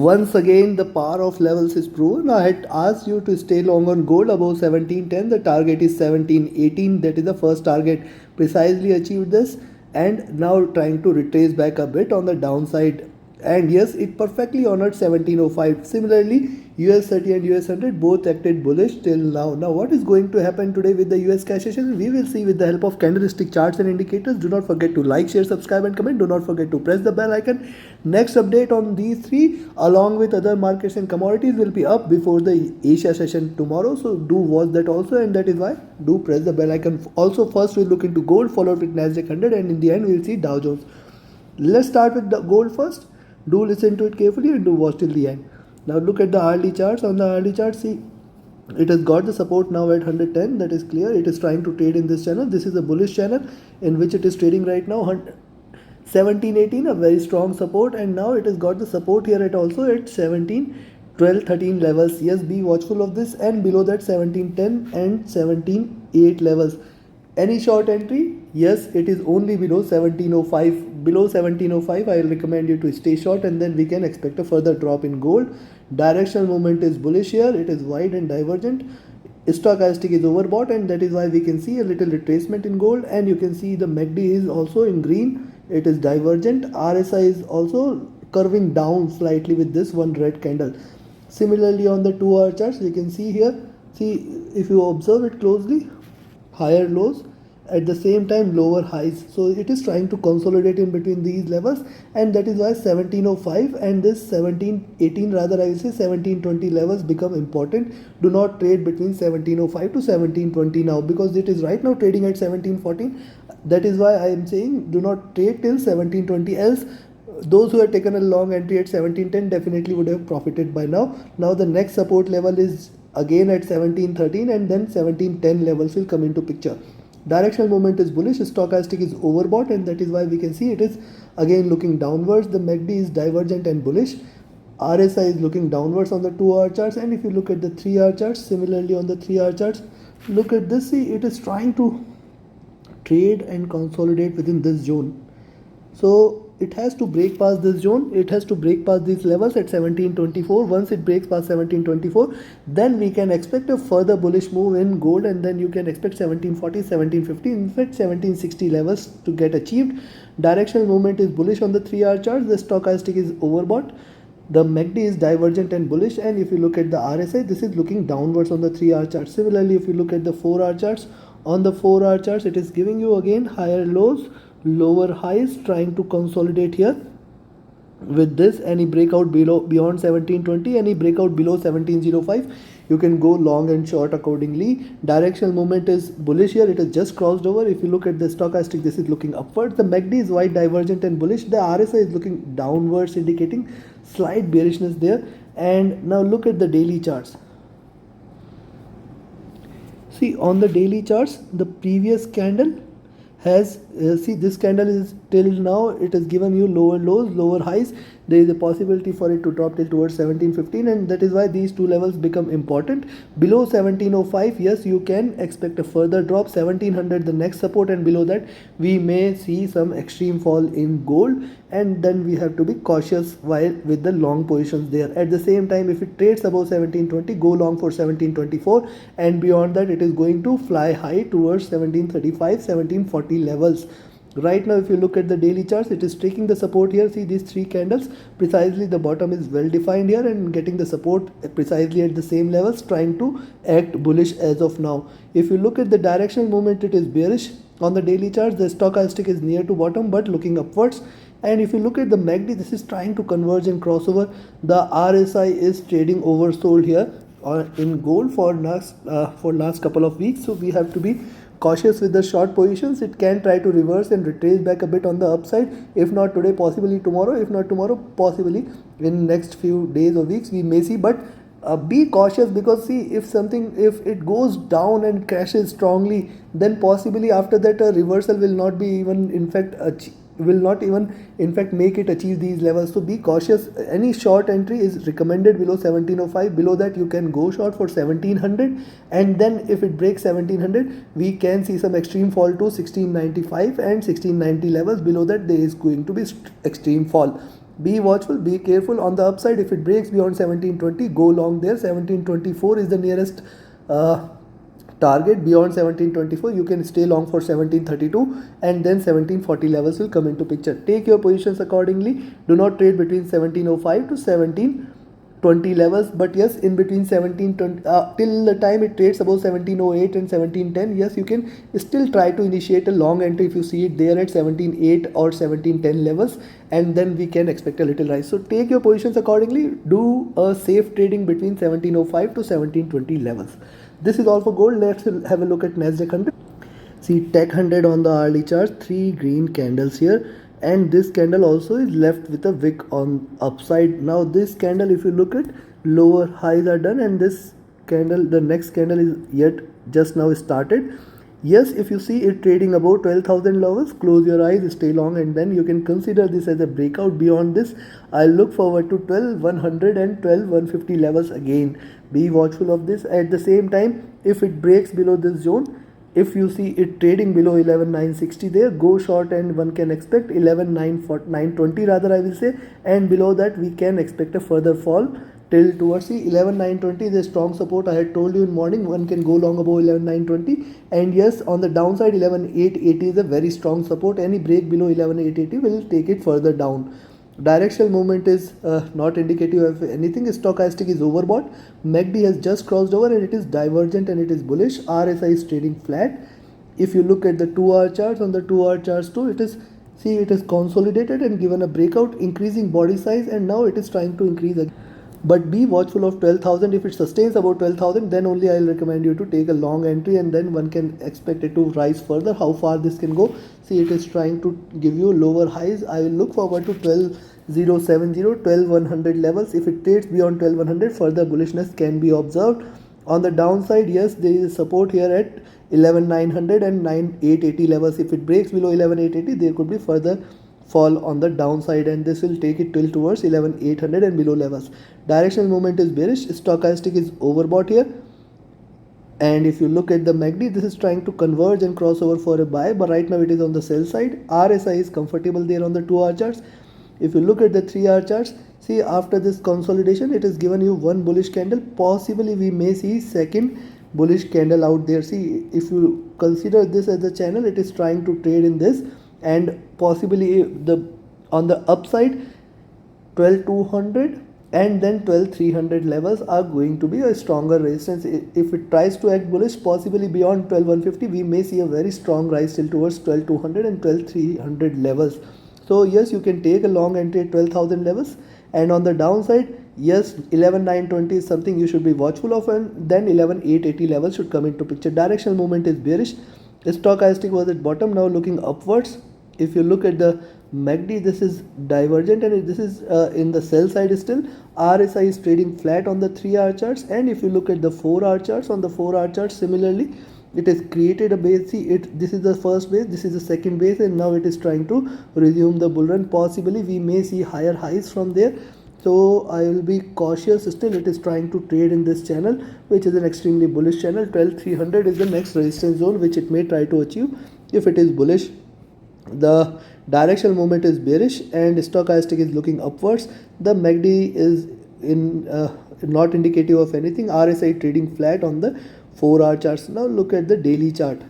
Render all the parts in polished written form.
Once again, the power of levels is proven. I had asked you to stay long on gold above 1710. The target is 1718. That is the first target. Precisely achieved this, and now trying to retrace back a bit on the downside. And yes, it perfectly honored 1705. Similarly, US 30 and US 100 both acted bullish till now. Now, what is going to happen today with the US cash session? We will see with the help of candlestick charts and indicators. Do not forget to like, share, subscribe, and comment. Do not forget to press the bell icon. Next update on these three, along with other markets and commodities, will be up before the Asia session tomorrow. So do watch that also, and that is why do press the bell icon. Also, first we'll look into gold, followed with Nasdaq 100, and in the end we'll see Dow Jones. Let's start with the gold first. Do listen to it carefully and do watch till the end. Now look at the hourly charts. On the hourly chart, see, it has got the support now at 110. That is clear. It is trying to trade in this channel. This is a bullish channel in which it is trading right now. 1718, a very strong support, and now it has got the support here at also at 17, 12, 13 levels. Yes, be watchful of this, and below that 1710 and 178 levels. Any short entry? Yes, it is only below 1705. Below 1705, I will recommend you to stay short, and then we can expect a further drop in gold. Directional movement is bullish here. It is wide and divergent. Stochastic is overbought, and that is why we can see a little retracement in gold. And you can see the MACD is also in green. It is divergent. RSI is also curving down slightly with this one red candle. Similarly, on the 2-hour charts, you can see here. See, if you observe it closely, higher lows, at the same time lower highs. So it is trying to consolidate in between these levels, and that is why 1705 and this 1718, rather I will say 1720 levels become important. Do not trade between 1705 to 1720 now, because it is right now trading at 1714. That is why I am saying do not trade till 1720, else those who have taken a long entry at 1710 definitely would have profited by now. Now the next support level is again at 1713, and then 1710 levels will come into picture. Directional movement is bullish. Stochastic is overbought, and that is why we can see it is again looking downwards. The MACD is divergent and bullish. RSI is looking downwards on the 2-hour charts, and if you look at the 3-hour charts, similarly on the 3-hour charts, look at this. See, it is trying to trade and consolidate within this zone. So it has to break past this zone. It has to break past these levels at 1724. Once it breaks past 1724, then we can expect a further bullish move in gold, and then you can expect 1740, 1750, in fact 1760 levels to get achieved. Directional movement is bullish on the 3-hour chart. The stochastic is overbought. The MACD is divergent and bullish, and if you look at the RSI, this is looking downwards on the 3-hour chart. Similarly, if you look at the 4-hour charts, on the 4-hour charts, it is giving you again higher lows, lower highs, trying to consolidate here. With this, any breakout beyond 1720, any breakout below 1705, you can go long and short accordingly. Directional movement is bullish here. It has just crossed over. If you look at the stochastic, this is looking upwards. The MACD is wide, divergent and bullish. The RSI is looking downwards, indicating slight bearishness there. And now look at the daily charts. See, on the daily charts, the previous candle has see, this candle is till now, it has given you lower lows, lower highs. There is a possibility for it to drop till towards 1715, and that is why these two levels become important. Below 1705, yes, you can expect a further drop. 1700 the next support, and below that we may see some extreme fall in gold, and then we have to be cautious while with the long positions there. At the same time, if it trades above 1720, go long for 1724, and beyond that it is going to fly high towards 1735, 1740 levels. Right now, if you look at the daily charts, it is taking the support here. See these three candles, precisely the bottom is well defined here and getting the support precisely at the same levels, trying to act bullish as of now. If you look at the directional movement, it is bearish. On the daily charts, the stochastic is near to bottom but looking upwards. And if you look at the MACD, this is trying to converge and crossover. The RSI is trading oversold here in gold for last couple of weeks. So we have to be cautious with the short positions. It can try to reverse and retrace back a bit on the upside. If not today, possibly tomorrow. If not tomorrow, possibly in next few days or weeks we may see. But be cautious, because see, if it goes down and crashes strongly, then possibly after that a reversal will not be even in fact make it achieve these levels. So be cautious. Any short entry is recommended below 1705. Below that you can go short for 1700, and then if it breaks 1700, we can see some extreme fall to 1695 and 1690 levels. Below that there is going to be extreme fall. be watchful, be careful. On the upside, if it breaks beyond 1720, go long there. 1724 is the nearest target. Beyond 1724 you can stay long for 1732, and then 1740 levels will come into picture. Take your positions accordingly. Do not trade between 1705 to 1720 levels, but yes, in between 1720 till the time it trades above 1708 and 1710, yes, you can still try to initiate a long entry if you see it there at 1708 or 1710 levels, and then we can expect a little rise. So take your positions accordingly. Do a safe trading between 1705 to 1720 levels. This is all for gold. Let's have a look at Nasdaq 100. See, Tech 100 on the hourly chart, 3 green candles here, and this candle also is left with a wick on upside. Now this candle, if you look at, lower highs are done, and this candle, the next candle is yet just now started. Yes, if you see it trading above 12,000 levels, close your eyes, stay long, and then you can consider this as a breakout. Beyond this, I look forward to 12,100 and 12,150 levels again. Be watchful of this. At the same time, if it breaks below this zone, if you see it trading below 11,960 there, go short, and one can expect 11,920 rather, I will say, and below that we can expect a further fall till towards the 11,920 is a strong support. I had told you in morning one can go long above 11,920, and yes, on the downside 11,880 is a very strong support. Any break below 11,880 will take it further down. Directional movement is not indicative of anything. Stochastic is overbought. MACD has just crossed over and it is divergent and it is bullish. RSI is trading flat. If you look at the 2-hour charts, on the 2-hour charts too, it is, see, it is consolidated and given a breakout, increasing body size, and now it is trying to increase again. But be watchful of 12,000. If it sustains about 12,000, then only I will recommend you to take a long entry, and then one can expect it to rise further. How far this can go? See, it is trying to give you lower highs. I will look forward to 12,070, 12,100 levels. If it trades beyond 12,100, further bullishness can be observed. On the downside, yes, there is support here at 11,900 and 9,880 levels. If it breaks below 11,880, there could be further fall on the downside, and this will take it till towards 11,800 and below levels. Directional movement is bearish. Stochastic is overbought here, and if you look at the MACD, this is trying to converge and cross over for a buy, but right now it is on the sell side. RSI is comfortable there on the 2-hour charts. If you look at the 3-hour charts, see, after this consolidation it has given you one bullish candle. Possibly we may see second bullish candle out there. See, if you consider this as a channel, it is trying to trade in this, and possibly on the upside 12,200 and then 12,300 levels are going to be a stronger resistance. If it tries to act bullish, possibly beyond 12,150, we may see a very strong rise till towards 12,200 and 12,300 levels. So yes, you can take a long entry at 12,000 levels, and on the downside, yes, 11,920 is something you should be watchful of, and then 11,880 levels should come into picture. Directional movement is bearish. Stochastic was at bottom, now looking upwards. If you look at the MACD, this is divergent and this is in the sell side still. RSI is trading flat on the 3-hour charts, and if you look at the 4-hour charts, on the 4-hour charts similarly, it has created a base. See, this is the first base, this is the second base, and now it is trying to resume the bull run. Possibly we may see higher highs from there, so I will be cautious. Still it is trying to trade in this channel, which is an extremely bullish channel. 12,300 is the next resistance zone which it may try to achieve if it is bullish. The directional movement is bearish and stochastic is looking upwards. The MACD is in not indicative of anything. RSI trading flat on the 4-hour charts. Now look at the daily chart.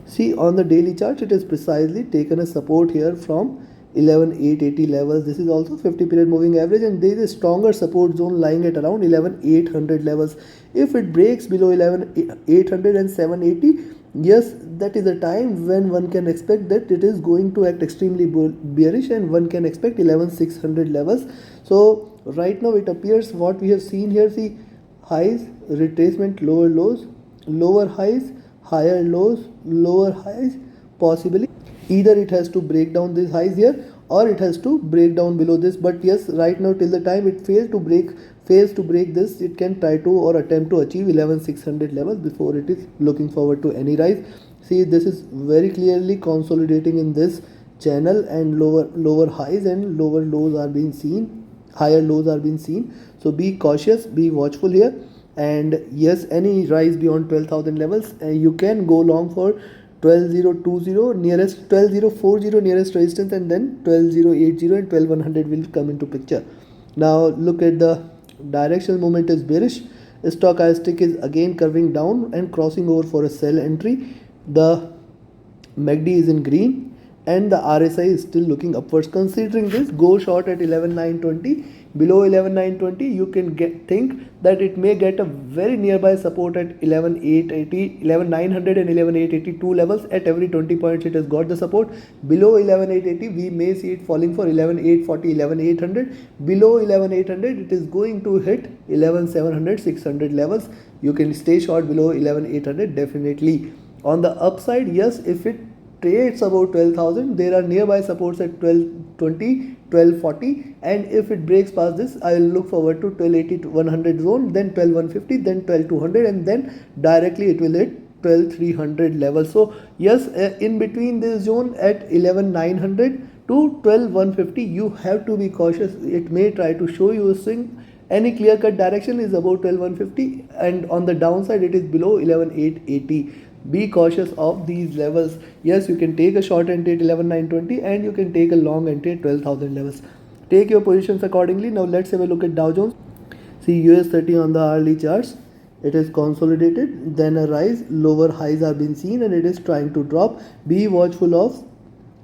See, on the daily chart, it has precisely taken a support here from 11,880 levels. This is also 50 period moving average, and there is a stronger support zone lying at around 11,800 levels. If it breaks below 11,800 and 780, yes, that is a time when one can expect that it is going to act extremely bearish, and one can expect 11,600 levels. So right now it appears what we have seen here, see, highs, retracement, lower lows, lower highs, higher lows, lower highs. Possibly either it has to break down these highs here, or it has to break down below this. But yes, right now till the time it fails to break this, it can try to or attempt to achieve 11,600 levels before it is looking forward to any rise. See, this is very clearly consolidating in this channel, and lower highs and lower lows are being seen, higher lows are being seen. So be cautious, be watchful here, and yes, any rise beyond 12,000 levels, you can go long for 12020 nearest, 12040 nearest resistance, and then 12080 and 12100 will come into picture. Now look at the directional movement is bearish. Stochastic is again curving down and crossing over for a sell entry. The MACD is in green and the RSI is still looking upwards. Considering this, go short at 11920. Below 11920, you can think that it may get a very nearby support at 11880, 11900 and 11882 levels. At every 20 points it has got the support. Below 11880, we may see it falling for 11840, 11800. Below 11800, it is going to hit 11700, 600 levels. You can stay short below 11800 definitely. On the upside, yes, if it trades about 12,000, there are nearby supports at 1220, 1240, and if it breaks past this, I will look forward to 1280 to 100 zone, then 12150, then 12200, and then directly it will hit 12300 level. So yes, in between this zone at 11900 to 12150, you have to be cautious. It may try to show you a swing. Any clear cut direction is about 12150, and on the downside it is below 11880. Be cautious of these levels. Yes, you can take a short entry at 11920 and you can take a long entry at 12,000 levels. Take your positions accordingly. Now let's have a look at Dow Jones. See US 30 on the hourly charts. It is consolidated, then a rise, lower highs are being seen and it is trying to drop. Be watchful of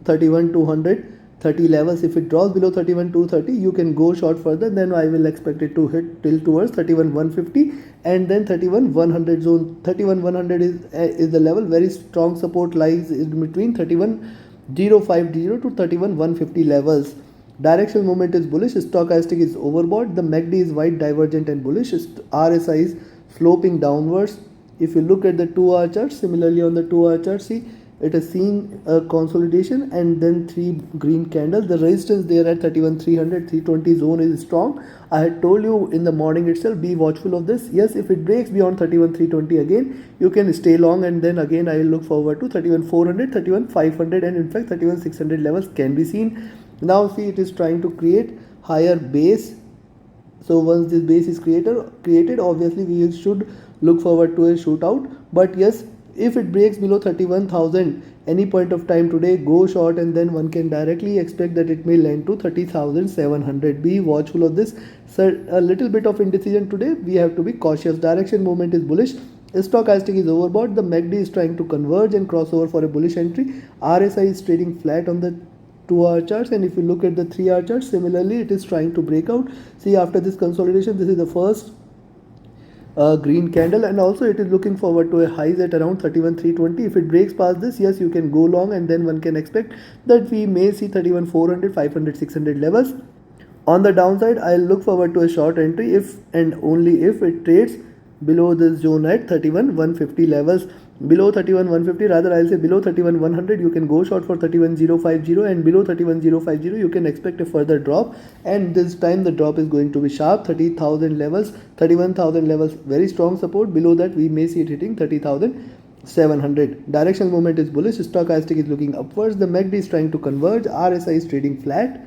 31,200. 30 levels. If it drops below 31,230, you can go short further. Then I will expect it to hit till towards 31,150 and then 31,100 zone. 31,100 is the level. Very strong support lies in between 31,050 to 31,150 levels. Directional movement is bullish. Stochastic is overbought. The MACD is wide divergent and bullish. RSI is sloping downwards. If you look at the 2-hour chart, similarly on the 2-hour chart, see, it is seeing a consolidation and then 3 green candles. The resistance there at 31,300, 320 zone is strong. I had told you in the morning itself, be watchful of this. Yes, if it breaks beyond 31,320 again, you can stay long, and then again I will look forward to 31,400, 31,500 and in fact 31,600 levels can be seen. Now see, it is trying to create higher base. So once this base is created, obviously we should look forward to a shootout. But yes, if it breaks below 31,000 any point of time today, go short, and then one can directly expect that it may land to 30,700. Be watchful of this. So a little bit of indecision today. We have to be cautious. Direction movement is bullish. Stochastic is overbought. The MACD is trying to converge and cross over for a bullish entry. RSI is trading flat on the 2-hour charts, and if you look at the 3-hour charts, similarly it is trying to break out. See, after this consolidation, this is the first green candle, and also it is looking forward to a highs at around 31,320. If it breaks past this, yes, you can go long, and then one can expect that we may see 31,400, 500, 600 levels. On the downside, I'll look forward to a short entry if and only if it trades below this zone at 31,150 levels. Below 31,150, rather I'll say below 31,100, you can go short for 31,050, and below 31,050 you can expect a further drop, and this time the drop is going to be sharp. 30,000 levels, 31,000 levels, very strong support. Below that we may see it hitting 30,700. Directional movement is bullish. Stochastic is looking upwards. The MACD is trying to converge. RSI is trading flat.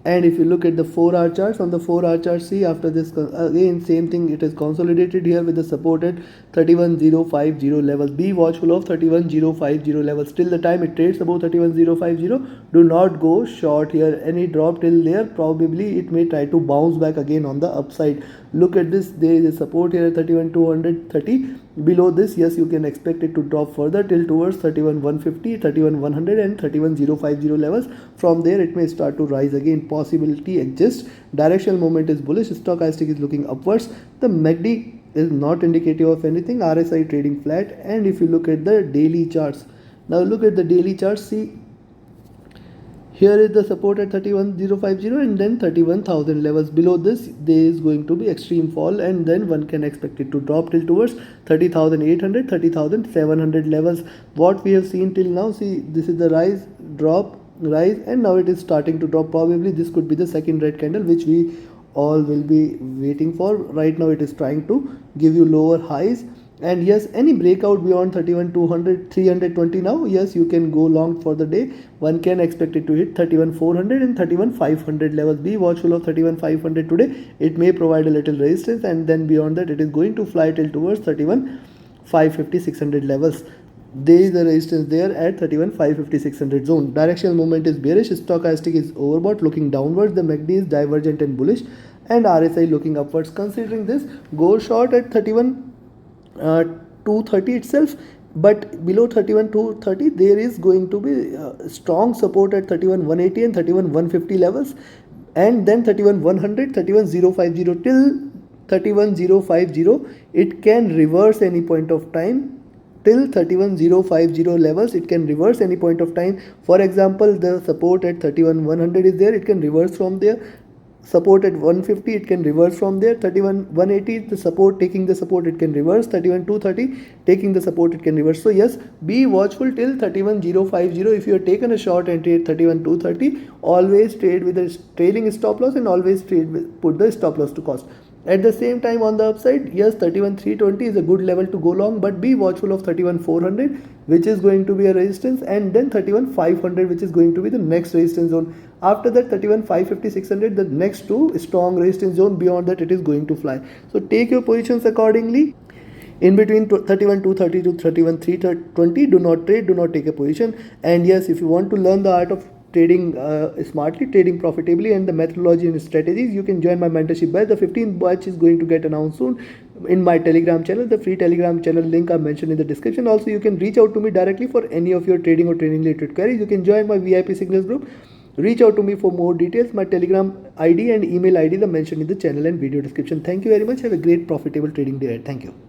And if you look at the 4-hour charts, on the 4-hour chart, see, after this again same thing, it is consolidated here with the support at 31,050 levels. Be watchful of 31,050 levels. Till the time it trades above 31,050, do not go short here. Any drop till there, probably it may try to bounce back again on the upside. Look at this, there is a support here at 31,230. Below this, yes, you can expect it to drop further till towards 31,150, 31,100 and 31,050 levels. From there it may start to rise again. Possibility exists. Directional movement is bullish. Stochastic is looking upwards. The MACD is not indicative of anything. RSI trading flat. And if you look at the daily charts, now look at the daily charts, see, here is the support at 31,050 and then 31,000 levels. Below this, there is going to be extreme fall, and then one can expect it to drop till towards 30,800, 30,700 levels. What we have seen till now, see, this is the rise, drop, rise, and now it is starting to drop. Probably this could be the second red candle which we all will be waiting for. Right now it is trying to give you lower highs. And yes, any breakout beyond 31,200, 320 now, yes, you can go long for the day. One can expect it to hit 31,400 and 31,500 levels. Be watchful of 31,500 today. It may provide a little resistance, and then beyond that it is going to fly till towards 31,550, 600 levels. There is a resistance there at 31,550-600 zone. Directional movement is bearish. Stochastic is overbought, looking downwards. The MACD is divergent and bullish, and RSI looking upwards. Considering this, go short at 31,230 itself. But below 31,230, there is going to be strong support at 31,180 and 31,150 levels, and then 31,100, 31,050 till 31,050. It can reverse any point of time. Till 31,050 levels, it can reverse any point of time. For example, the support at 31,100 is there, it can reverse from there. Support at 150, it can reverse from there. 31,180, the support, taking the support, it can reverse. 31,230, taking the support, it can reverse. So yes, be watchful till 31,050. If you have taken a short entry at 31,230, always trade with a trailing stop loss, and always trade with, put the stop loss to cost. At the same time, on the upside, yes, 31,320 is a good level to go long, but be watchful of 31,400, which is going to be a resistance, and then 31,500, which is going to be the next resistance zone. After that, 31,550, 600, the next two strong resistance zone. Beyond that, it is going to fly. So take your positions accordingly. In between 31,230 to 31,320, do not trade, do not take a position. And yes, if you want to learn the art of trading smartly, trading profitably, and the methodology and strategies, you can join my mentorship batch. The 15th batch is going to get announced soon in my Telegram channel. The free Telegram channel link I mentioned in the description. Also, you can reach out to me directly for any of your trading or trading related queries. You can join my VIP signals group. Reach out to me for more details. My Telegram ID and email ID are mentioned in the channel and video description. Thank you very much. Have a great profitable trading day ahead. Thank you.